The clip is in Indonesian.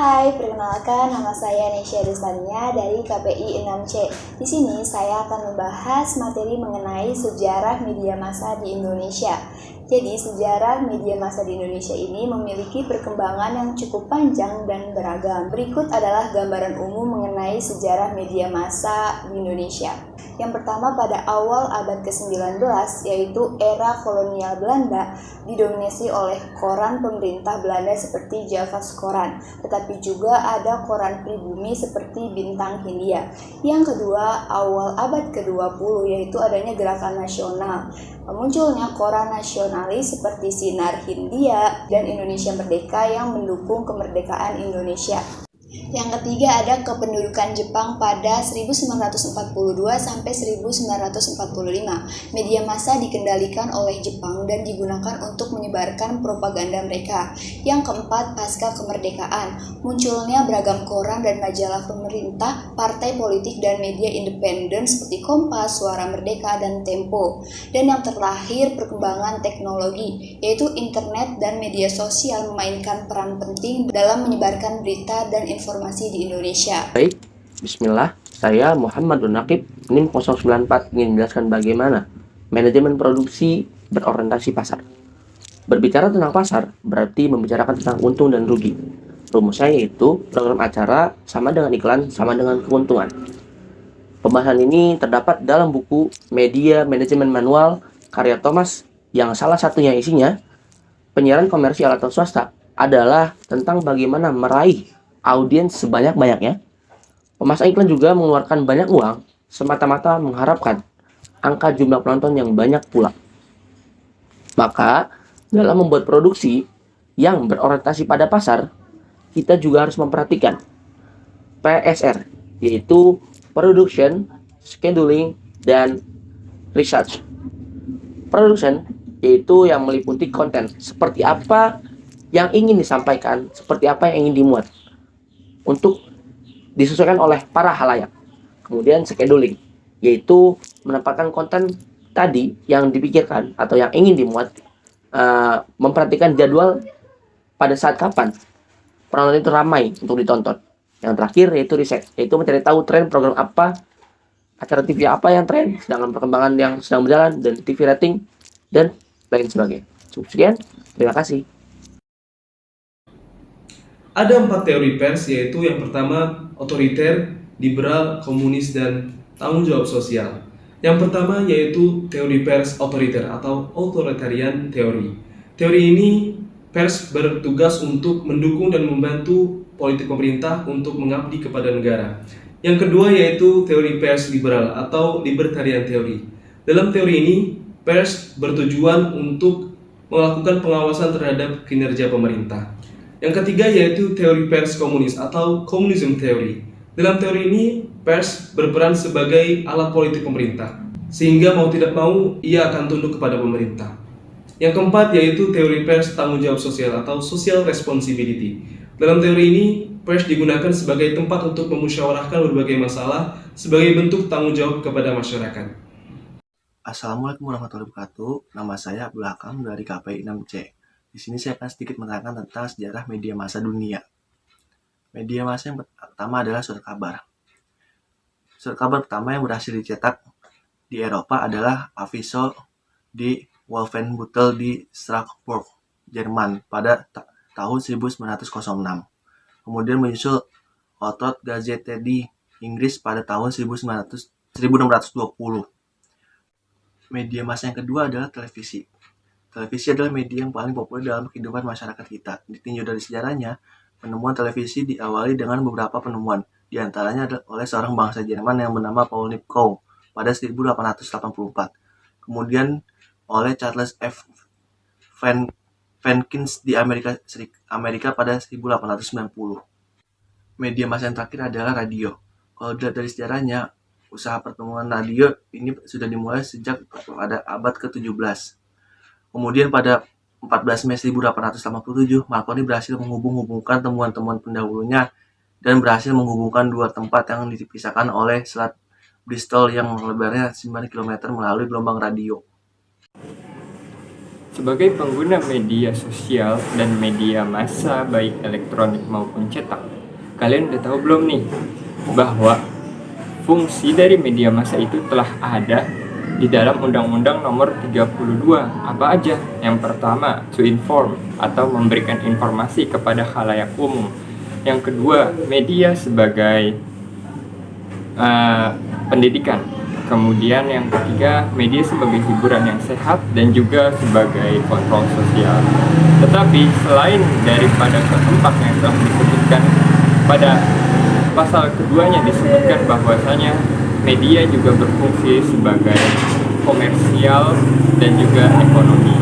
Hai, perkenalkan nama saya Nesya Destania dari KPI 6C. Di sini saya akan membahas materi mengenai sejarah media massa di Indonesia. Jadi, sejarah media massa di Indonesia ini memiliki perkembangan yang cukup panjang dan beragam. Berikut adalah gambaran umum mengenai sejarah media massa di Indonesia. Yang pertama, pada awal abad ke-19, yaitu era kolonial Belanda, didominasi oleh koran pemerintah Belanda seperti Javas Koran, tetapi juga ada koran pribumi seperti Bintang Hindia. Yang kedua, awal abad ke-20, yaitu adanya gerakan nasional. Munculnya koran nasionalis seperti Sinar Hindia dan Indonesia Merdeka yang mendukung kemerdekaan Indonesia. Yang ketiga ada kependudukan Jepang pada 1942 sampai 1945. Media massa dikendalikan oleh Jepang dan digunakan untuk menyebarkan propaganda mereka. Yang keempat, pasca kemerdekaan, munculnya beragam koran dan majalah pemerintah, partai politik dan media independen seperti Kompas, Suara Merdeka, dan Tempo. Dan yang terakhir, perkembangan teknologi, yaitu internet dan media sosial memainkan peran penting dalam menyebarkan berita dan informasi di Indonesia. Baik, bismillah. Saya Muhammad Naqib, NIM 094, ingin menjelaskan bagaimana manajemen produksi berorientasi pasar. Berbicara tentang pasar berarti membicarakan tentang untung dan rugi. Rumusnya yaitu program acara sama dengan iklan sama dengan keuntungan. Pembahasan ini terdapat dalam buku Media Manajemen Manual karya Thomas, yang salah satunya isinya penyiaran komersial atau swasta adalah tentang bagaimana meraih audiens sebanyak-banyaknya. Pemasang iklan juga mengeluarkan banyak uang semata-mata mengharapkan angka jumlah penonton yang banyak pula. Maka, dalam membuat produksi yang berorientasi pada pasar, kita juga harus memperhatikan PSR, yaitu Production, Scheduling, dan Research. Production yaitu yang meliputi konten, seperti apa yang ingin disampaikan, seperti apa yang ingin dimuat, untuk disesuaikan oleh para halayak. Kemudian scheduling, yaitu menempatkan konten tadi yang dipikirkan atau yang ingin dimuat, memperhatikan jadwal pada saat kapan penonton itu ramai untuk ditonton. Yang terakhir yaitu riset, yaitu mencari tahu tren program apa, acara TV apa yang tren, sedangkan perkembangan yang sedang berjalan, dan TV rating, dan lain sebagainya. Cukup sekian, terima kasih. Ada 4 teori pers, yaitu yang pertama otoriter, liberal, komunis, dan tanggung jawab sosial. Yang pertama yaitu teori pers otoriter atau authoritarian theory. Teori ini pers bertugas untuk mendukung dan membantu politik pemerintah untuk mengabdi kepada negara. Yang kedua yaitu teori pers liberal atau libertarian theory. Dalam teori ini, pers bertujuan untuk melakukan pengawasan terhadap kinerja pemerintah. Yang ketiga yaitu teori pers komunis atau communism theory. Dalam teori ini, pers berperan sebagai alat politik pemerintah, sehingga mau tidak mau ia akan tunduk kepada pemerintah. Yang keempat yaitu teori pers tanggung jawab sosial atau social responsibility. Dalam teori ini, pers digunakan sebagai tempat untuk memusyawarahkan berbagai masalah sebagai bentuk tanggung jawab kepada masyarakat. Assalamualaikum warahmatullahi wabarakatuh. Nama saya Abdul Hakam dari KPI 6C. Di sini saya akan sedikit menerangkan tentang sejarah media massa dunia. Media massa yang pertama adalah surat kabar. Surat kabar pertama yang berhasil dicetak di Eropa adalah Aviso di Wolfenbüttel di Strasbourg, Jerman pada tahun 1906. Kemudian menyusul Outward Gazette di Inggris pada tahun 1620. Media massa yang kedua adalah televisi. Televisi adalah media yang paling populer dalam kehidupan masyarakat kita. Ditinjau dari sejarahnya, penemuan televisi diawali dengan beberapa penemuan, di antaranya oleh seorang bangsa Jerman yang bernama Paul Nipkow pada 1884. Kemudian oleh Charles F. Jenkins di Amerika pada 1890. Media massa yang terakhir adalah radio. Kalau dilihat dari sejarahnya, usaha pertemuan radio ini sudah dimulai sejak pada abad ke-17. Kemudian pada 14 Mei 1887, Marconi berhasil menghubungkan temuan-temuan pendahulunya dan berhasil menghubungkan dua tempat yang dipisahkan oleh Selat Bristol yang lebarnya 9 km melalui gelombang radio. Sebagai pengguna media sosial dan media massa baik elektronik maupun cetak, kalian udah tahu belum nih bahwa fungsi dari media massa itu telah ada di dalam Undang-Undang Nomor 32. Apa aja? Yang pertama, to inform atau memberikan informasi kepada khalayak umum. Yang kedua, media sebagai pendidikan. Kemudian yang ketiga, media sebagai hiburan yang sehat dan juga sebagai kontrol sosial. Tetapi selain daripada keempat yang telah disebutkan, pada pasal keduanya disebutkan bahwasanya media juga berfungsi sebagai komersial dan juga ekonomi.